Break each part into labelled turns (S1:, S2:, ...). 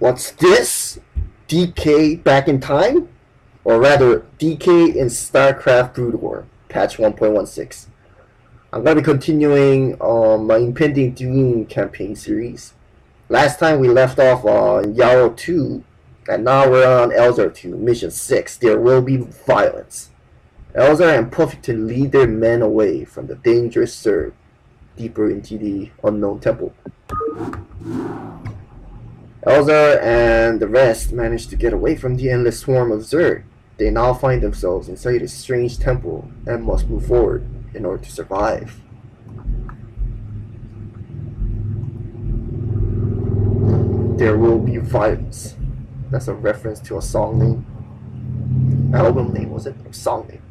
S1: What's this? DK back in time? Or rather, DK in StarCraft Brood War, patch 1.16. I'm going to be continuing my Impending Doom campaign series. Last time we left off on Yarrow 2, and now we're on Elzar 2, mission 6. There will be violence. Elzar and Puffington lead their men away from the dangerous Zerg, deeper into the unknown temple. Elzar and the rest manage to get away from the endless swarm of Zerg. They now find themselves inside a strange temple and must move forward in order to survive. There will be violence. That's a reference to a song name. Album name, was it? A song name.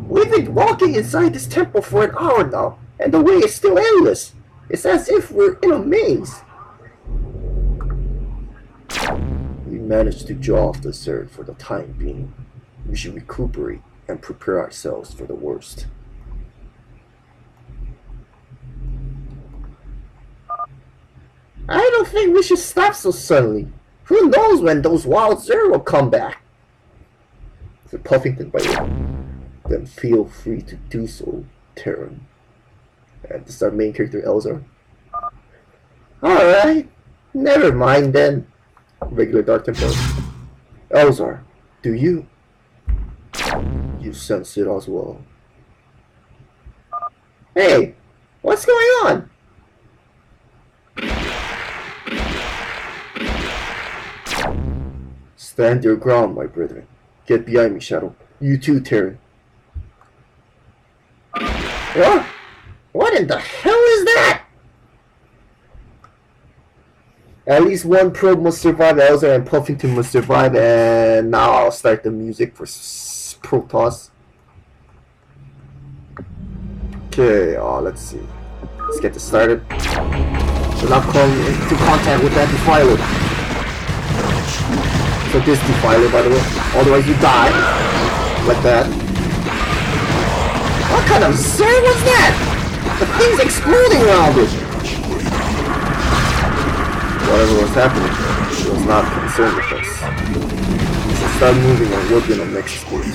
S1: We've been walking inside this temple for an hour now, and the way is still endless. It's as if we're in a maze. We managed to draw off the Zerg for the time being. We should recuperate and prepare ourselves for the worst. I don't think we should stop so suddenly. Who knows when those wild Zerg will come back? It's a Puffington, by the way. Then feel free to do so, Terran. And this is our main character, Elzar. Alright, never mind then. Regular Dark Templar. Elzar, do you? You sense it as well. Hey, what's going on? Stand your ground, my brethren. Get behind me, Shadow. You too, Terran. What? What in the hell is that? At least one probe must survive. Elzar and Puffington must survive. And now I'll start the music for Protoss. Okay, let's see. Let's get this started. Do not come into contact with that defiler. So this defiler, by the way. Otherwise you die. Like that. What kind of Zerg was that? The thing's exploding around it. Whatever was happening was not concerned with us. We should start moving and working on next sport.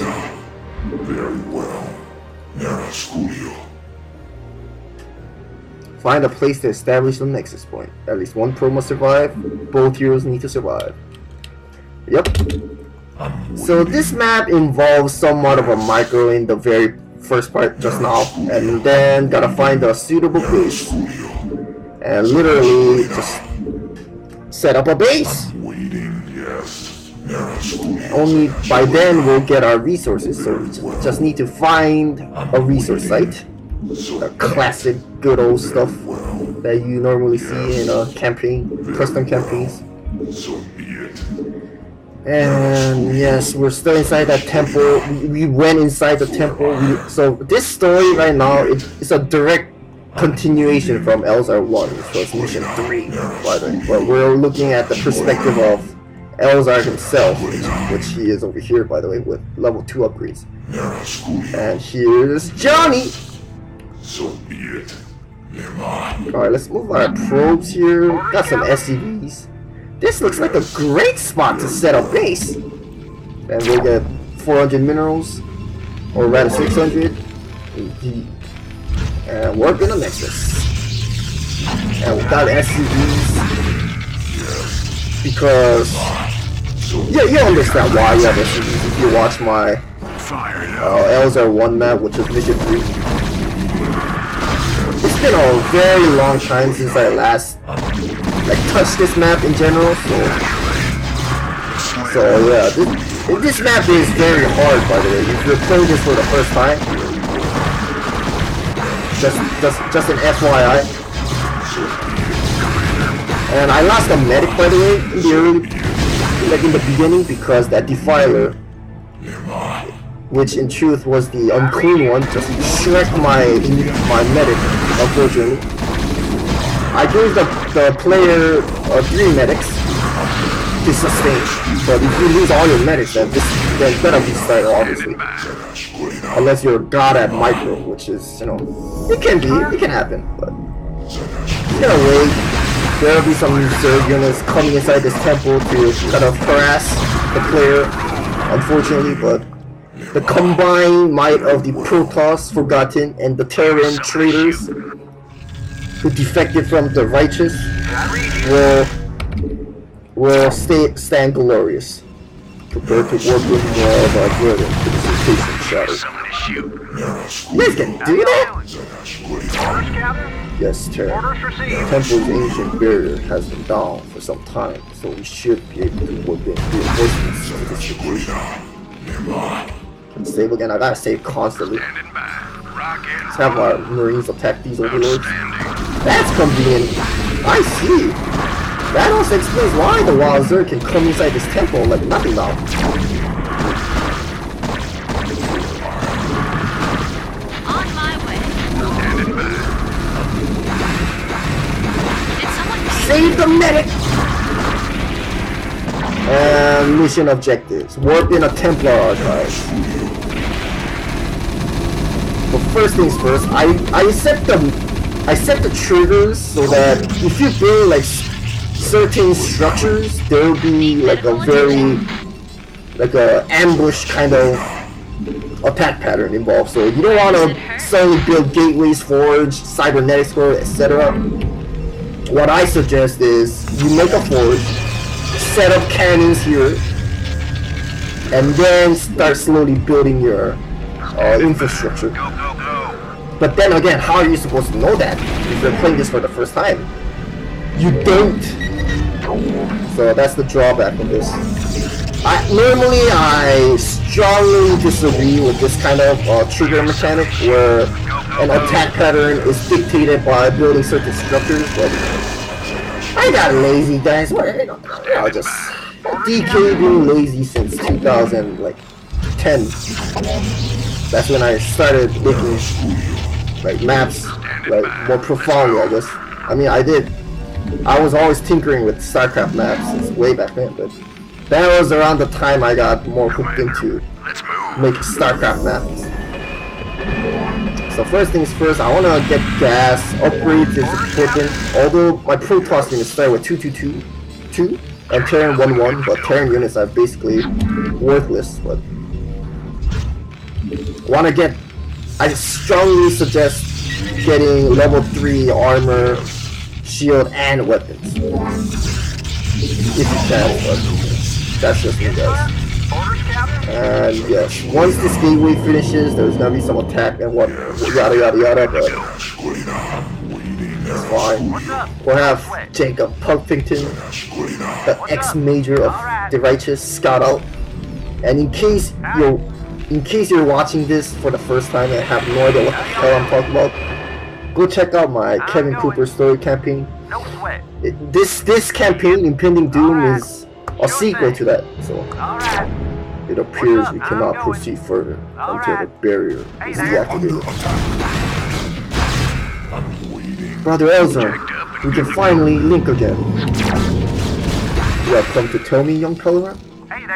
S2: Very well. Nera Studio.
S1: Find a place to establish the nexus point. At least one pro must survive. Both heroes need to survive. Yep. So this map involves somewhat of a micro in the very first part just now, and then gotta find a suitable place and literally just set up a base. Only by then we'll get our resources, so we just need to find a resource site. The classic good old stuff that you normally see in a campaign, custom campaigns. And yes, we're still inside that temple. We went inside the temple. So this story right now is a direct continuation from Elzar 1, which was mission 3, by the way. But we're looking at the perspective of Elzar himself, which he is over here, by the way, with level 2 upgrades. And here's Johnny!
S2: So be it.
S1: Alright, let's move our probes here. Got some SCVs. This looks like a great spot to set up base. And we'll get 400 minerals, or rather 600. And work in the nexus. And we got SCVs because you understand why you have SCVs if you watch my Elzar 1 map, which is mission 3. It's been a very long time since I last touched this map in general, so yeah, this map is very hard, by the way. If you're playing this for the first time, just an FYI. And I lost a medic, by the way, in the early, in the beginning, because that defiler, which in truth was the unclean one, just shreked my medic, unfortunately. I gave the player 3 medics to sustain, but if you lose all your medics, then it's better restart, obviously. Unless you're a god at micro, which is, it can happen, but you gotta wait. There'll be some Zerg units coming inside this temple to kind of harass the player, unfortunately, but the combined might of the Protoss Forgotten and the Terran traitors who defected from the righteous will stand glorious. Prepare to work with more of our brethren to the station shadow. You guys can do that? Yes, Terran. The temple's ancient barrier has been down for some time, so we should be able to work in reinforcements to this situation. Can save again? I gotta save constantly. Let's have our Marines attack these overlords. That's convenient. I see. That also explains why the wild Zerg can come inside this temple like nothing now.
S3: On my way. Did someone
S1: Save the medic! And mission objectives. Warp in a Templar archive. But first things first, I set the triggers so that if you build like certain structures, there will be like a ambush kind of attack pattern involved. So you don't want to suddenly build gateways, forge, cybernetics core, etc. What I suggest is you make a forge, set up cannons here, and then start slowly building your infrastructure. But then again, how are you supposed to know that if you're playing this for the first time? You don't. So that's the drawback of this. Normally I strongly disagree with this kind of trigger mechanic where an attack pattern is dictated by building certain structures, but I got lazy, guys. Just DK being lazy since 2010. That's when I started making like maps like more profoundly, I guess. I mean, I was always tinkering with StarCraft maps since way back then, but that was around the time I got more hooked into making StarCraft maps. So first things first, I want to get gas. Upgrades is important. Although my Protoss units start with 222 and Terran 11, but Terran units are basically worthless. But I strongly suggest getting level 3 armor, shield, and weapons. If you can, but that's just me, guys. And yes, once this gateway finishes, there's gonna be some attack and what yada yada yada, but it's fine. We'll have Jacob Puffington, the ex-major of the righteous, scout out. And in case you're watching this for the first time and have no idea what the hell I'm talking about, go check out my Kevin Cooper story campaign. This campaign, Impending Doom, is a sequel to that, so it appears we cannot proceed further until the barrier is deactivated. Brother Elzar, we can finally link again. You have come to tell me, young Peliran?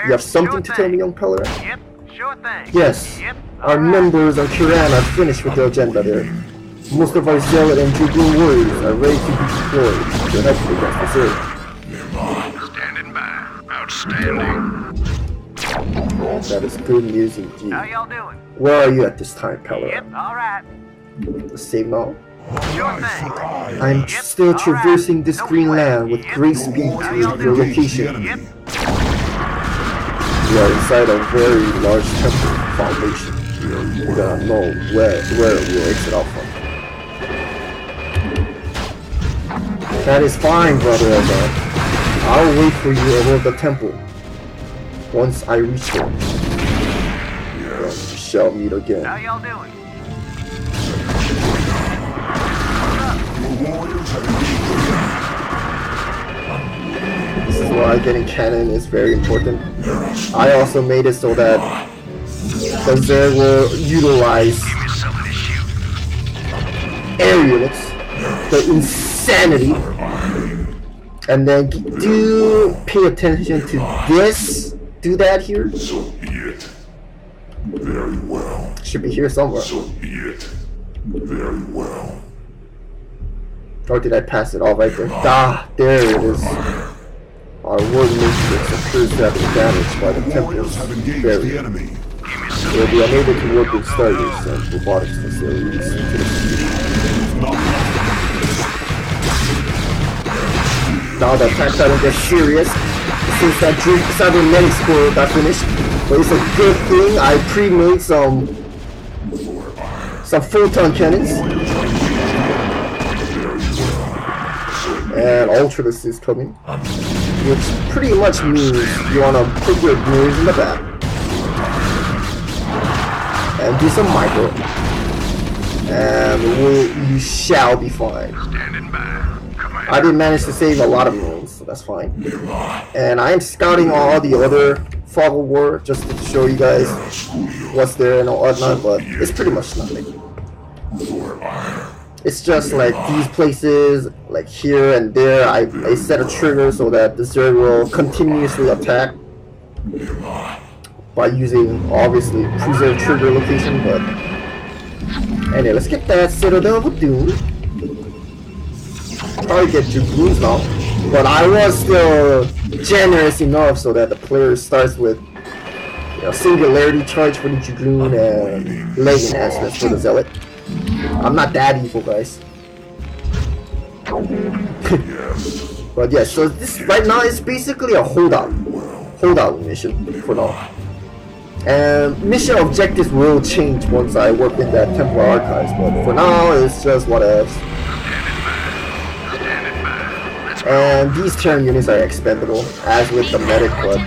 S1: You have something to tell me, young Peliran?
S4: Yep, sure thing.
S1: Yes, our members on Kiran are finished with their agenda there. Most of our zealot and dragoon warriors are ready to be deployed to help against the Zerg.
S2: Standing by. Outstanding.
S1: That is good news indeed.
S4: How y'all doing?
S1: Where are you at this time, Peliran?
S4: Yep, alright.
S1: Save now.
S4: Sure thing.
S1: I'm still traversing this green land with great speed to your location.
S4: Yep.
S1: We are inside a very large temple foundation. We gotta know where we'll exit out from. That is fine, brother Elzar. I'll wait for you above the temple. Once I reach there, then we shall meet again.
S4: How y'all doing?
S1: This is why getting cannon is very important. I also made it so that the Zerg will utilize air units, the insanity, and then do pay attention to this. Do that here.
S2: So be it. Very well.
S1: Should be here somewhere.
S2: So be it. Very well.
S1: Or did I pass it? All right there. Ah, there it is. Our ward matrix appears to have been damaged by the
S2: Warriors
S1: Templar's
S2: have engaged
S1: barrier.
S2: the enemy.
S1: They will be unable to work with starters and robotics facilities into the city. Now the attack pattern gets serious since that cybernetics core got finished. But it's a good thing I pre-made some photon cannons. And Ultralist is coming. Which pretty much means you wanna put your goons in the back. And do some micro. And you shall be fine.
S2: Standing by.
S1: I did manage to save a lot of runes, so that's fine. And I am scouting all the other Fog of War just to show you guys what's there and whatnot, but it's pretty much nothing. It's just like these places, like here and there, I set a trigger so that the Zerg will continuously attack by using, obviously, preserve trigger location, but anyway, let's get that Citadel of Doom. Probably get Dragoons now, but I was still generous enough so that the player starts with, you know, singularity charge for the Dragoon and leg enhancements for the Zealot. I'm not that evil, guys. But yeah, so this right now is basically a holdout mission for now. And mission objectives will change once I work in that Templar archives, but for now it's just what else. And these turn units are expendable, as with the medic, but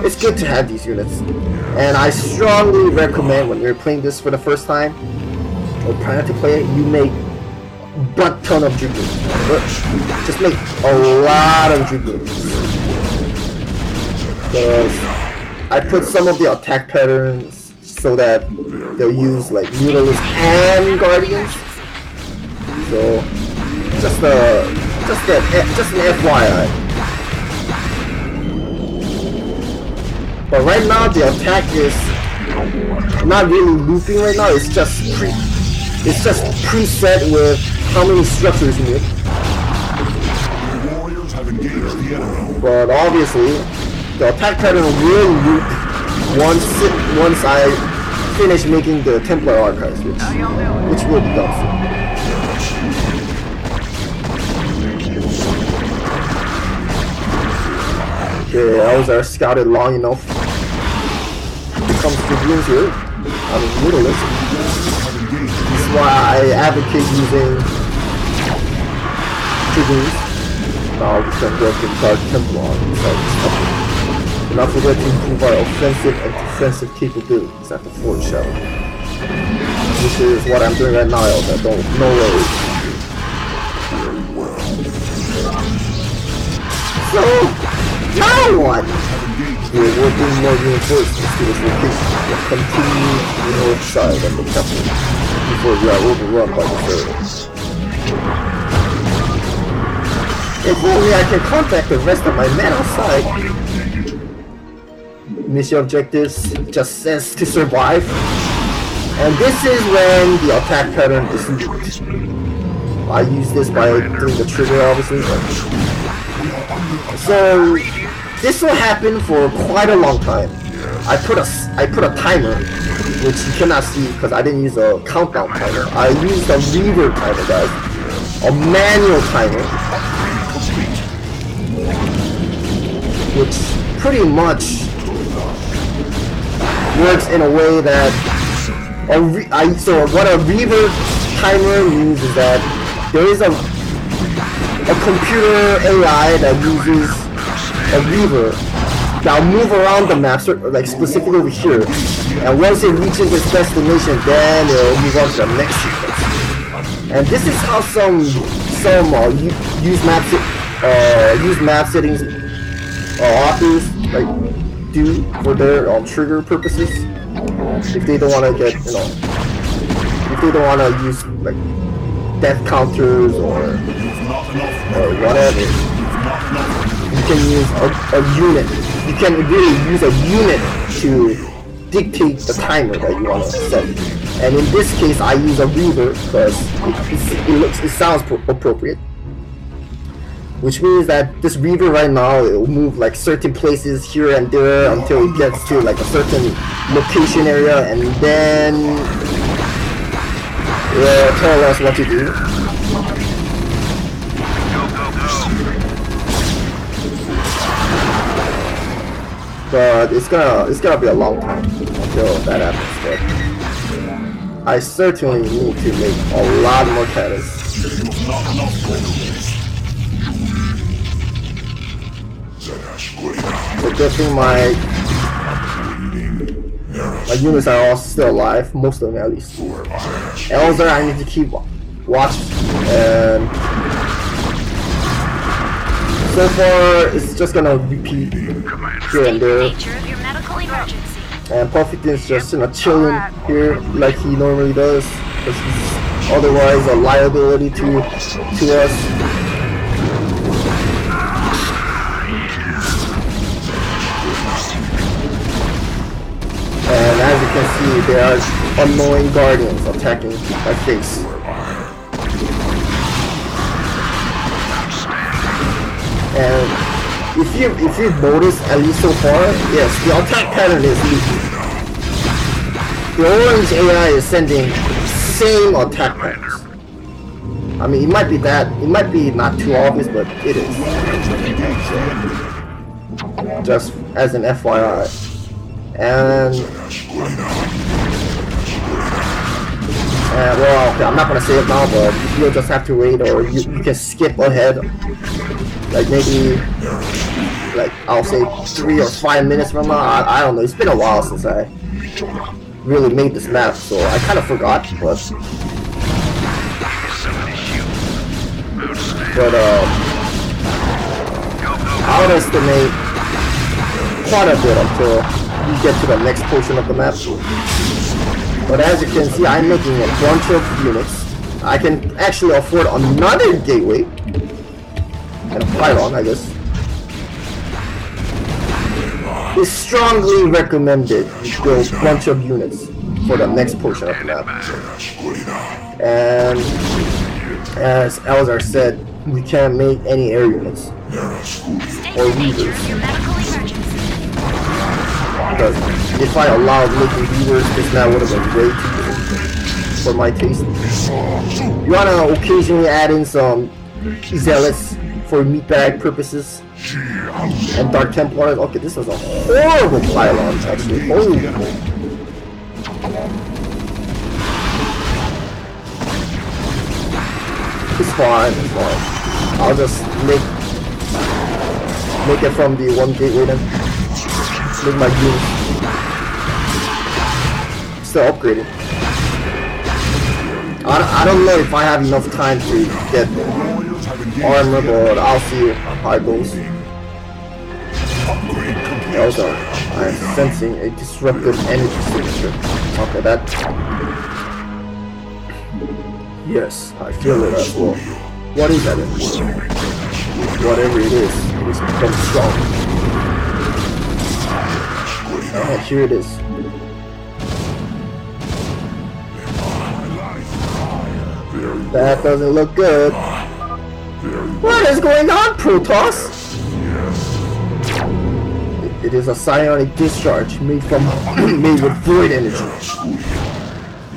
S1: it's good to have these units. And I strongly recommend when you're playing this for the first time, or planning to play it, you make butt ton of Dragoons. Just make a lot of Dragoons. Because I put some of the attack patterns so that they'll use like Mutalists and Guardians. So just an FYI. But right now the attack is not really looping right now. It's just preset with how many structures you need.
S2: Warriors have engaged the enemy.
S1: But obviously, the attack pattern will loop once I finish making the Templar archives, which will be done soon. Okay, Elzar scouted long enough. Here comes Dragoons here. I'm a Mutalisk. This is why I advocate using Dragoons. Now we can work with our Templar inside this company. Do not forget to improve our offensive and defensive capabilities at the Forge Shadow. This is what I'm doing right now, Elzar. No worries. So, now what? We're working more reinforcements to this location. We'll continue to the north side of the temple before we are overrun by the Zerg. If only I can contact the rest of my men outside. Mission objectives just says to survive. And this is when the attack pattern is looped. I use this by doing the trigger, obviously. So this will happen for quite a long time. I put a timer, which you cannot see because I didn't use a countdown timer. I used a Reaver timer, guys, a manual timer, which pretty much works in a way that so what a Reaver timer means is that there is a computer AI that uses a Reaver that'll move around the map, like specifically over here, and once it reaches its destination, then it'll move on to the next sequence. And this is how some use map settings authors like do for their trigger purposes. If they don't want to get, if they don't want to use like death counters or whatever, you can use a unit. You can really use a unit to dictate the timer that you want to set. And in this case, I use a Reaver because it sounds appropriate. Which means that this Reaver right now, it will move like certain places here and there until it gets to like a certain location area, and then it will tell us what to do. But it's gonna be a long time until that happens. But I certainly need to make a lot more cannons. So good thing my units are all still alive, most of them at least. Elzar, I need to keep watch, and so far it's just gonna repeat here and there. And Puffington's just chilling here like he normally does, because he's otherwise a liability to us. And as you can see, there are annoying guardians attacking my face. And if you've noticed, at least so far, yes, the attack pattern is leaky. The orange AI is sending same attack patterns. I mean, it might be not too obvious, but it is. Just as an FYI. And well, okay, I'm not gonna say it now, but you'll just have to wait, or you can skip ahead, like maybe, like I'll say 3 or 5 minutes from now. I don't know. It's been a while since I really made this map, so I kind of forgot. But I would estimate quite a bit until you get to the next portion of the map. But as you can see, I'm making a bunch of units. I can actually afford another gateway and a pylon, I guess. It's strongly recommended you build a bunch of units for the next portion of the map. And as Elzar said, we can't make any air units or weavers. Because if I allowed making weavers, this map would have been way too easy for my taste. You wanna occasionally add in some zealots for meatbag purposes and Dark Templars. Okay, this was a horrible pylon actually. Holy. It's fine, it's fine. I'll just make it from the one gateway then. Make my unit. Still upgraded. I don't know if I have enough time to get armor, but I'll see how it goes. Also, I'm sensing a disruptive energy signature. Okay, that. Yes, I feel it as well. What is that energy? Whatever it is become strong. And here it is. That doesn't look good. What is going on, Protoss? It is a psionic discharge made with void energy,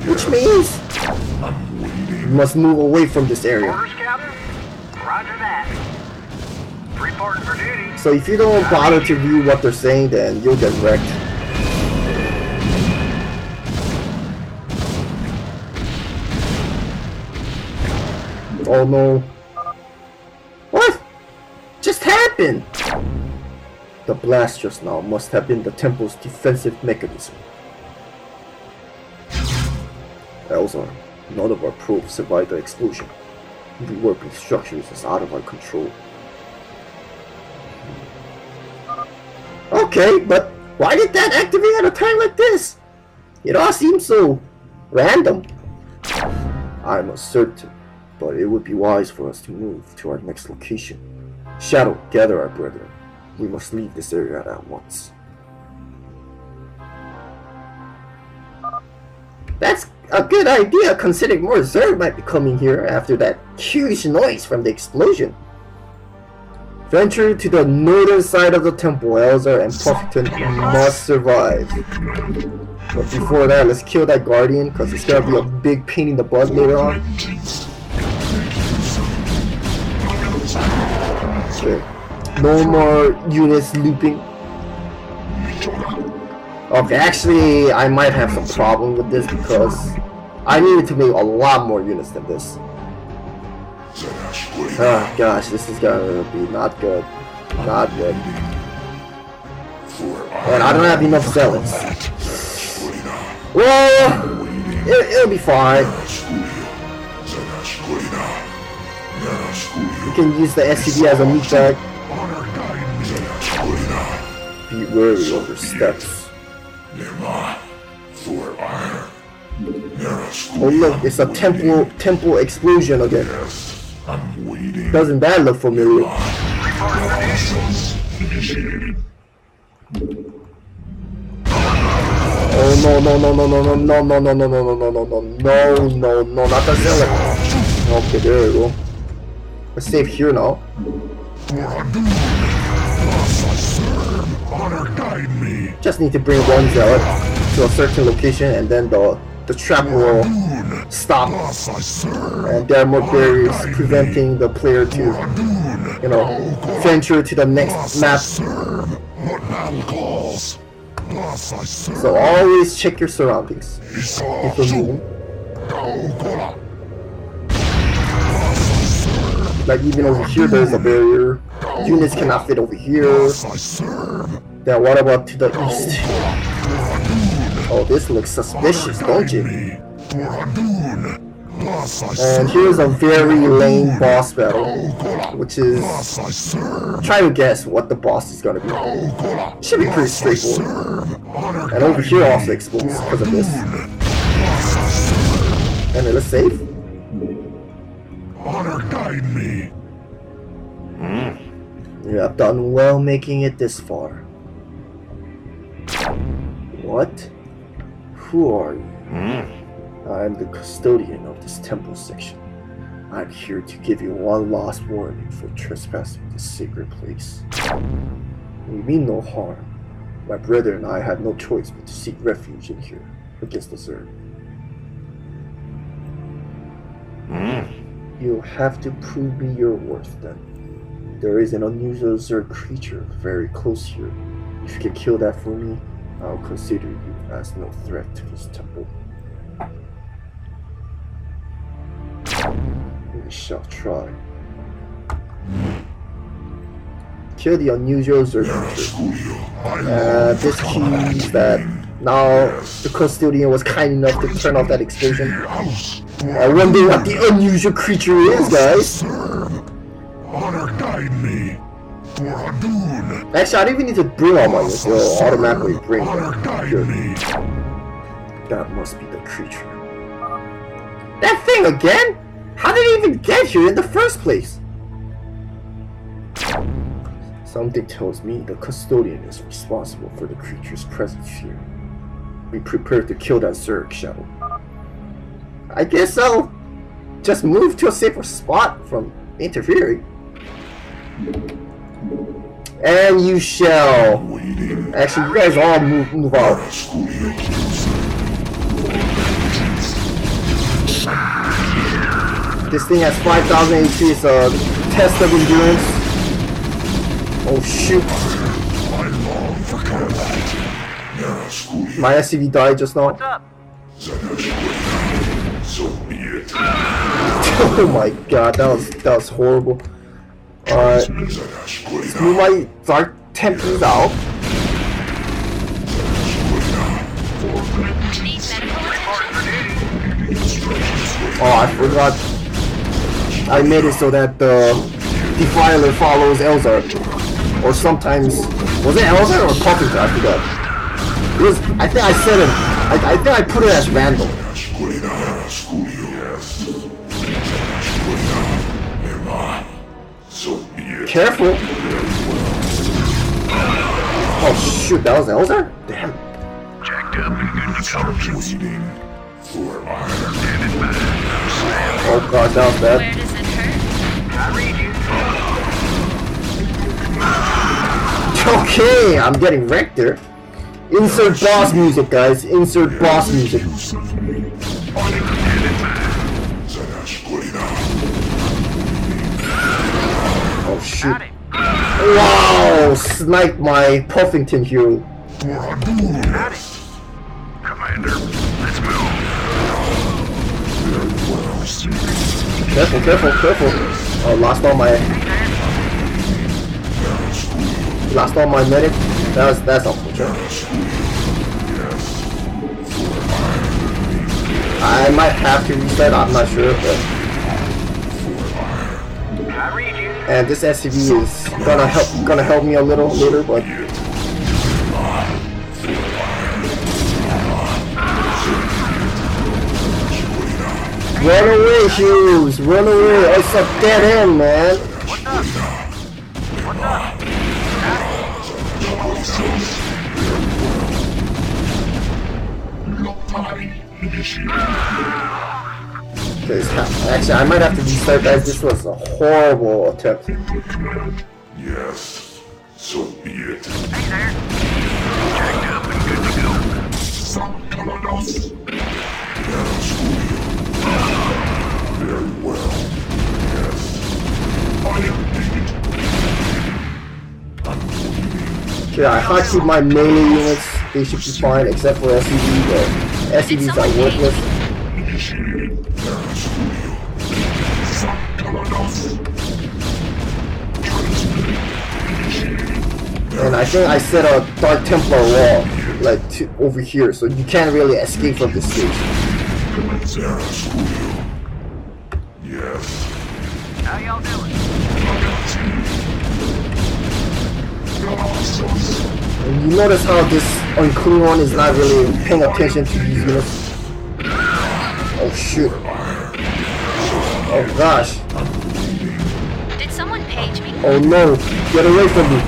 S1: which means we must move away from this area.
S4: Orders, Captain? Roger that. Reporting for duty.
S1: So if you don't bother to view what they're saying, then you'll get wrecked. Oh no. What just happened? The blast just now must have been the temple's defensive mechanism. Elzar, none of our probes survived the explosion. Reworking structures is out of our control. Okay, but why did that activate at a time like this? It all seems so random. I'm uncertain, but it would be wise for us to move to our next location. Shadow, gather our brethren. We must leave this area at once. a good idea considering more Zerg might be coming here after that huge noise from the explosion. Venture to the northern side of the temple. Elzar and Puffington must survive. But before that, let's kill that guardian because it's gonna be a big pain in the butt later on. Okay. No more units looping. Okay, actually, I might have some problem with this because I needed to make a lot more units than this. Oh gosh, this is gonna be not good. Not good. And I don't have enough zealots. Well, it'll be fine. You can use the SCV as a meat bag. Be wary of your steps. Oh look, it's a temple explosion again. Doesn't that look familiar? Oh no, not the zealot. Okay, there we go. Let's save here now. Just need to bring one zealot to a certain location and then the trap will stop. And there are more barriers preventing the player to, you know, venture to the next map. So always check your surroundings before moving. Like even over here there's a barrier. Units cannot fit over here. Then what about to the east? Oh, this looks suspicious, don't you? And here's a very lame boss battle, which is try to guess what the boss is gonna be. Should be pretty straightforward. And over here also explodes because of this. And then let's save.
S2: Honor guide me.
S1: You have done well making it this far. What? Who are you? I am the custodian of this temple section. I'm here to give you one last warning for trespassing this sacred place. We mean no harm. My brother and I had no choice but to seek refuge in here against the Zerg. You'll have to prove me your worth then. There is an unusual Zerg creature very close here. If you can kill that for me, I'll consider you as no threat to this temple. We shall try. Kill the unusual Zerg creature. This keys that now the custodian was kind enough to turn off that explosion. I wonder what the unusual creature is, guys.
S2: Honor guide me.
S1: Actually, I don't even need to bring all my units. They'll automatically bring
S2: Honor
S1: them.
S2: guide
S1: Here.
S2: me.
S1: That must be the creature. That thing again? How did it even get here in the first place? Something tells me the custodian is responsible for the creature's presence here. Be prepared to kill that Zerg, Shadow. I guess I'll just move to a safer spot from interfering. And you shall. Actually, you guys all move out. This thing has 5,000 HP. It's a test of endurance. Oh shoot! My SCV died just now.
S4: What's up?
S1: Oh my god, that was horrible. Alright, let's move my Dark Templars out. Oh, I forgot. I made it so that the Defiler follows Elzar. Or sometimes, was it Elzar or Puffington? I forgot. It was, I think I said it, I think I put it as random. Careful! Oh shoot, that was Elzar? Damn.
S2: Jacked up and good to go.
S1: Oh god, that was bad.
S3: Where does it hurt?
S4: I read you.
S1: Okay, I'm getting wrecked there. Insert boss music, guys. Insert boss music. Oh shoot.
S4: Howdy.
S1: Wow! Sniped my Puffington hero.
S4: Howdy. Commander, let's move.
S1: Careful, careful, careful. Oh, lost all my medic. That's unfortunate. I might have to reset, I'm not sure, but
S4: I read you.
S1: and this SCV is gonna help me a little later, but run away, Hughes! Run away! It's a dead end, man!
S4: What's up? What's up?
S1: Actually, I might have to restart, guys. This was a horrible attempt.
S2: Yes, so be it.
S4: Hey there. Checked up and good to go.
S2: Very well. Yes. I am needed.
S1: Okay, I hotkeyed my melee units. They should be fine, except for SCV, but SCVs are worthless. And I think I set a Dark Templar wall, like over here, so you can't really escape from this stage.
S2: Yes.
S4: How y'all doing?
S1: And you notice how this unclean one is not really paying attention to these units. Oh shoot. Oh gosh.
S3: Did someone page me?
S1: Oh no. Get away from me.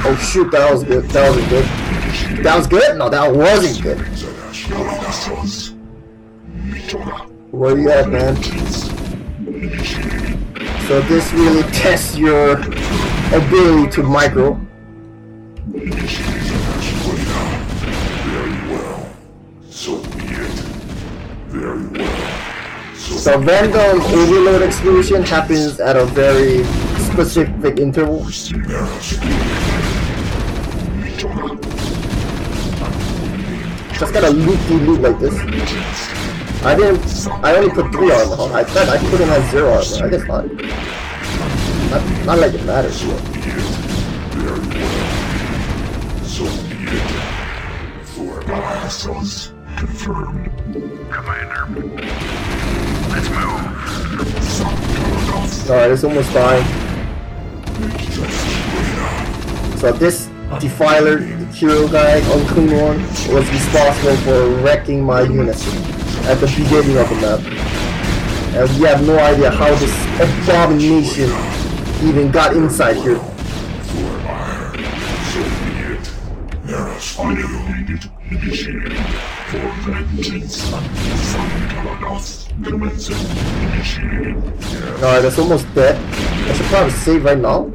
S1: Oh shoot, that was good. That wasn't good. That was good? No, that wasn't good. Where you at, man? So this really tests your ability to micro.
S2: Very well. So be it. Very well.
S1: So random overload exclusion happens at a very specific interval. Just gotta loop like this. I only put 3 armor on. I thought I put him at 0 armor. I guess not. Not like it matters.
S2: So be it. For ourselves confirmed.
S4: Commander. Let's move.
S1: Alright, it's almost dying. So this Defiler hero guy, Unclean One, was responsible for wrecking my units at the beginning of the map. And we have no idea how this abomination even got inside here. Alright, that's almost dead. I should probably save right now.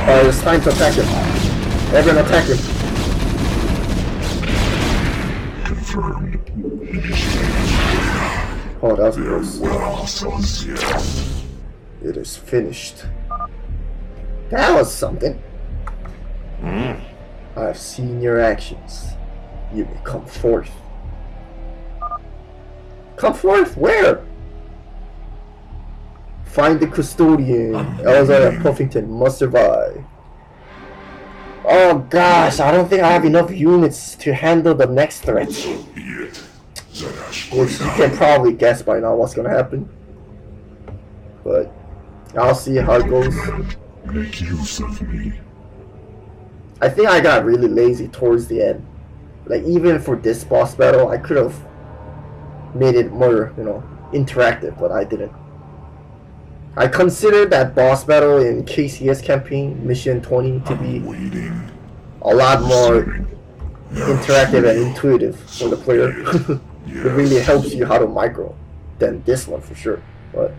S1: Alright, it's time to attack him. Everyone attack him. Oh, that was close. It is finished. That was something. I've seen your actions. You may come forth. Come forth? Where? Find the custodian. Elzar and Puffington must survive. Oh gosh, I don't think I have enough units to handle the next threat. Which you can probably guess by now what's gonna happen. But I'll see how it goes.
S2: Make use of me.
S1: I think I got really lazy towards the end. Like even for this boss battle, I could have made it more, interactive, but I didn't. I consider that boss battle in KCS campaign mission 20 to be
S2: Waiting.
S1: a lot more interactive and intuitive for the player. It really helps you how to micro than this one for sure. But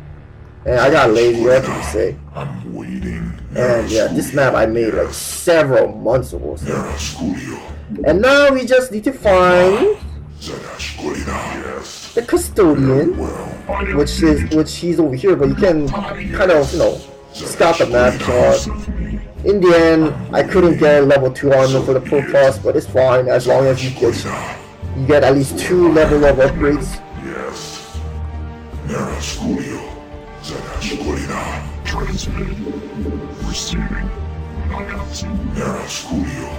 S1: and I got lazy, what can you say?
S2: I'm waiting.
S1: And yeah, this map I made like several months ago. So.
S2: Nera Scudio.
S1: And now we just need to find
S2: Zera Scuida. Yes.
S1: the custodian,
S2: Well.
S1: which he's over here, but you can kind of, you know, scout the map if you want. In the end, I couldn't get level 2 armor for the Protoss, but it's fine as long as you get at least 2 level of upgrades.
S2: Yes. Nera Scudio. Zera Scuida.
S5: Transmitting. Receiving. Announcing.
S2: Nera Scudio.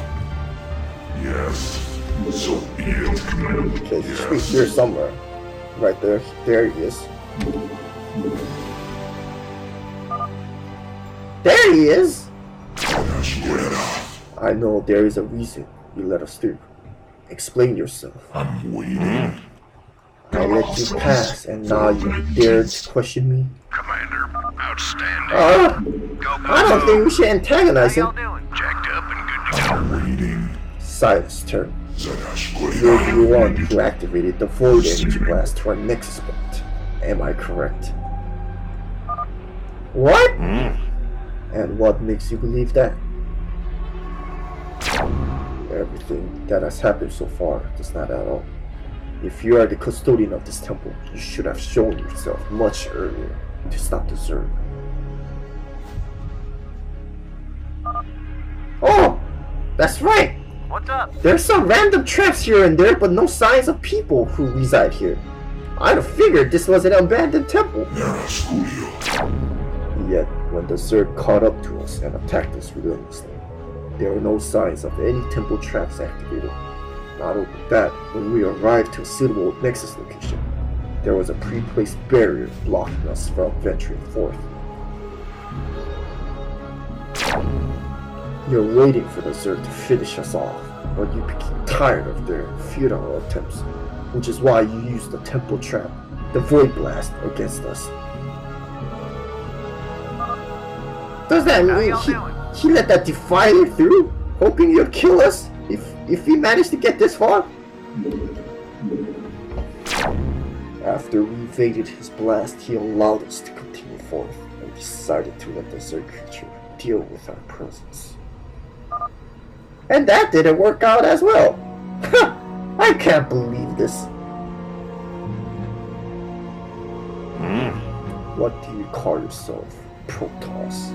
S2: Yes. So be it.
S5: Command.
S1: Okay, he's right here somewhere. Right there. There he is. There he is!
S2: Zera Scuida.
S1: I know there is a reason you let us through. Explain yourself.
S2: I'm waiting.
S1: I let you pass, and now you dare to question me?
S5: Commander, outstanding. Go,
S1: I don't think we should antagonize
S4: How y'all
S1: him.
S4: doing?
S5: Jacked up and good to go.
S2: I'm waiting.
S1: Silas' turn.
S2: Zera
S1: You're
S2: Scuida.
S1: the one who activated the Void Energy Blast to our Nexus point. Am I correct? What? And what makes you believe that? Everything that has happened so far does not add up. If you are the custodian of this temple, you should have shown yourself much earlier to stop the Zerg. Oh! That's right!
S4: What's up?
S1: There's some random traps here and there, but no signs of people who reside here. I'd have figured this was an abandoned temple.
S2: Nera Scudio.
S1: Yet, when the Zerg caught up to us and attacked us relentlessly, there were no signs of any temple traps activated. Not only that, when we arrived to a suitable Nexus location, there was a pre-placed barrier blocking us from venturing forth. You're waiting for the Zerg to finish us off, but you became tired of their futile attempts, which is why you used the temple trap, the Void Blast, against us. Does that
S4: How
S1: mean
S4: y'all doing?
S1: he let that defiler through, hoping you'd kill us if we managed to get this far? After we evaded his blast, he allowed us to continue forth and decided to let the Zerg creature deal with our presence. And that didn't work out as well. I can't believe this. What do you call yourself, Protoss?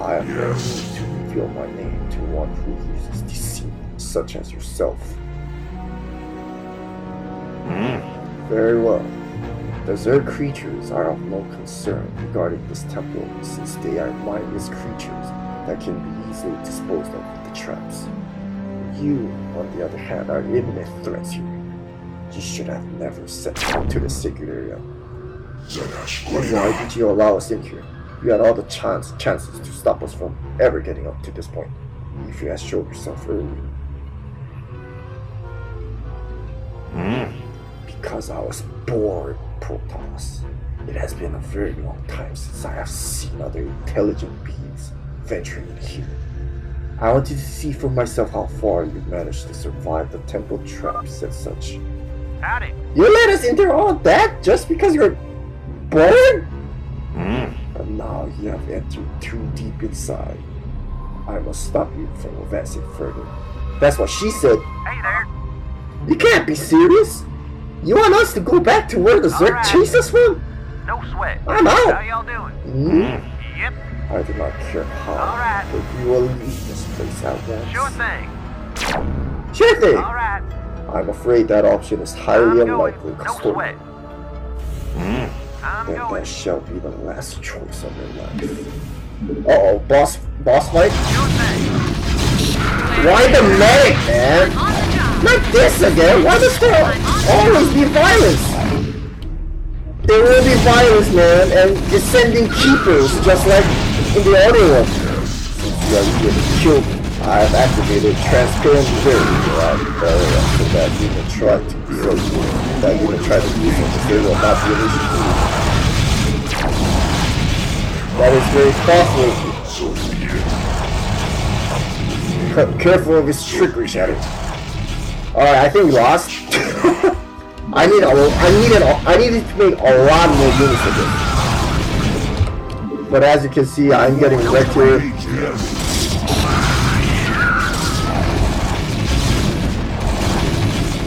S1: I have no need to reveal my name to one who uses deceit, such as yourself. Very well. The Zerg creatures are of no concern regarding this temple, since they are mindless creatures that can be easily disposed of with the traps. You, on the other hand, are imminent threats here. You should have never set foot to the sacred area.
S2: Zera
S1: And why
S2: Scuida.
S1: did you allow us in here? You had all the chances to stop us from ever getting up to this point, if you had showed yourself earlier. Because I was bored, Protoss. It has been a very long time since I have seen other intelligent beings venturing in here. I wanted to see for myself how far you managed to survive the temple traps and such.
S4: Howdy.
S1: You let us into all that just because you're bored? But now you have entered too deep inside. I must stop you from advancing further. That's what she said.
S4: Hey there.
S1: You can't be serious. You want us to go back to where the Zerg
S4: Alright.
S1: chased us from?
S4: No sweat.
S1: I'm out.
S4: How y'all doing? Yep.
S1: I do not care how,
S4: Alright.
S1: but you will leave this place at once.
S4: Sure thing.
S1: Sure thing.
S4: All right.
S1: I'm afraid that option is highly
S4: I'm going.
S1: unlikely,
S4: No
S1: custodian.
S4: sweat. I'm
S1: Then
S4: going.
S1: that shall be the last choice of your life. Uh-oh, boss fight?
S4: Sure thing.
S1: Why the medic, man?
S3: On the job.
S1: Not this again! Why does there always be violence? There will be violence, man, and it's sending keepers, just like in the other one. Since you are here to kill me, I have activated transparent barrier around the area so that you can try to use it, because they will not be an issue. That is very thoughtful. Careful of his trickery, Shadow. Alright, I think we lost. I needed to make a lot more units for this. But as you can see, I'm getting wrecked here.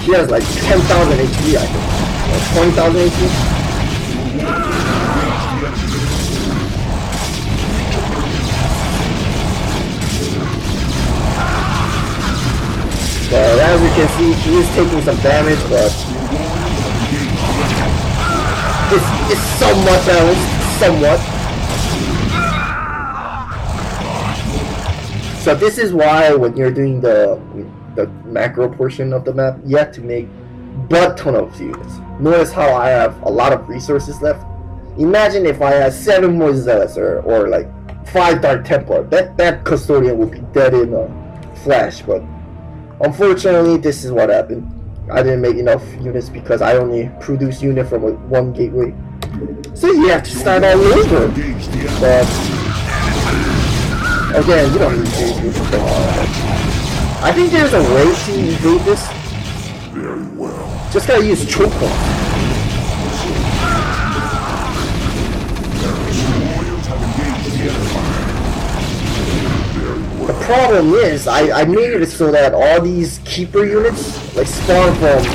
S1: She has like 10,000 HP, I think. Or 20,000 HP. But as you can see, she is taking some damage, but it's somewhat balanced, somewhat. So this is why when you're doing the macro portion of the map, you have to make butt ton of units. Notice how I have a lot of resources left. Imagine if I had 7 more zealots or like 5 Dark Templar. That custodian would be dead in a flash, but unfortunately this is what happened. I didn't make enough units because I only produce unit from one gateway. So you have to start all over. But again, you don't need to do anything. I think there's a way to evade this.
S2: Very well.
S1: Just gotta use choke points. The problem is, I made it so that all these keeper units like spawn from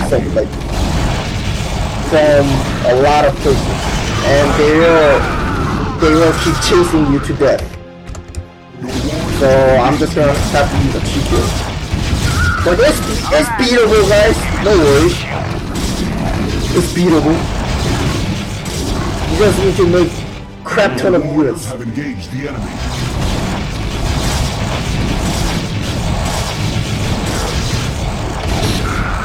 S1: a lot of places, and they will keep chasing you to death. So I'm just gonna have to use a cheat code. But it's beatable, guys. No worries. It's beatable. You just need to make crap ton of units.
S2: Have engaged the enemy.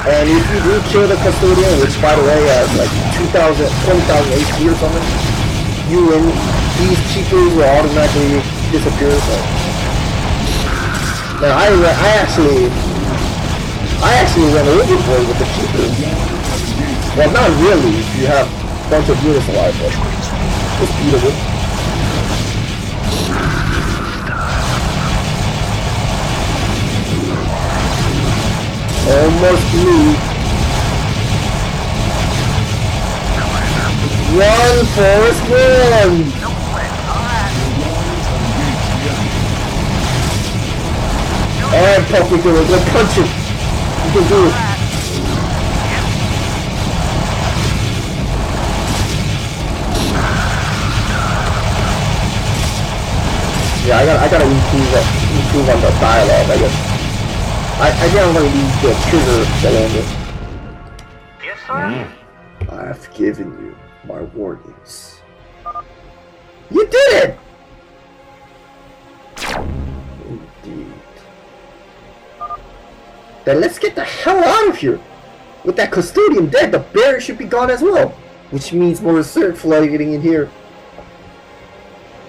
S1: And if you do kill the custodian, which by the way has like 20,000 HP or something, you and these keepers will automatically disappear. So. Now I actually went overboard with the keepers. Well, not really if you have a bunch of units alive, but it's beatable. Almost blue. Run, Forrest, run! Alright, Puffington, we're gonna punch it. You can do it. Yeah, I gotta improve on the dialogue, I guess. I think I'm gonna leave the trigger cylinder.
S4: Yes, sir?
S1: I've given you my warnings. You did it! Indeed. Then let's get the hell out of here! With that custodian dead, the bear should be gone as well. Which means more Zerg flooding in here.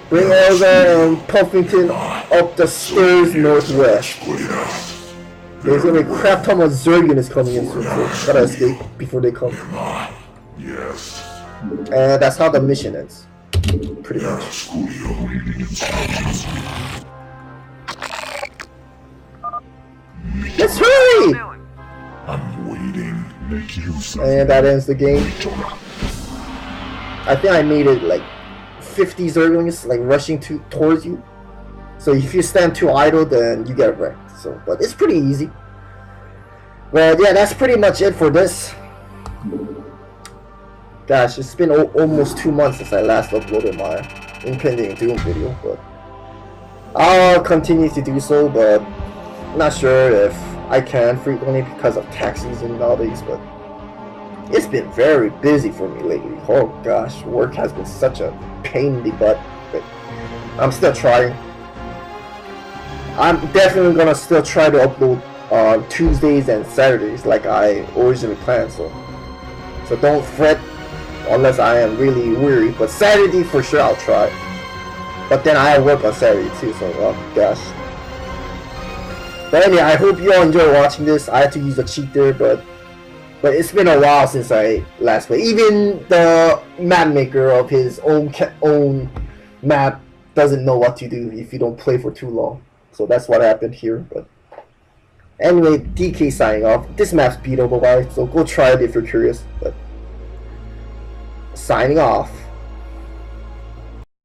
S1: Bring Elzar and Puffington up the stairs northwest. There's gonna be a crap ton of Zerg units coming in soon, so gotta escape before they come.
S2: Yes.
S1: And that's how the mission ends. Pretty much. Let's hurry!
S2: I'm waiting. Make use of
S1: And that ends the game. I think I made it like 50 Zerglings like rushing towards you. So if you stand too idle, then you get wrecked. So, but it's pretty easy. Well, yeah, that's pretty much it for this. Gosh, it's been almost 2 months since I last uploaded my Impending Doom video, but I'll continue to do so, but not sure if I can frequently because of tax season nowadays, but it's been very busy for me lately. Oh gosh, work has been such a pain in the butt, but I'm still trying. I'm definitely gonna still try to upload on Tuesdays and Saturdays like I originally planned, so don't fret unless I am really weary, but Saturday for sure I'll try. But then I work on Saturday too, so oh gosh. But anyway, I hope you all enjoy watching this. I had to use a cheat there, but it's been a while since I last played. Even the map maker of his own map doesn't know what to do if you don't play for too long. So that's what happened here. But anyway, DK signing off. This map's beatable, guys, so go try it if you're curious. But signing off.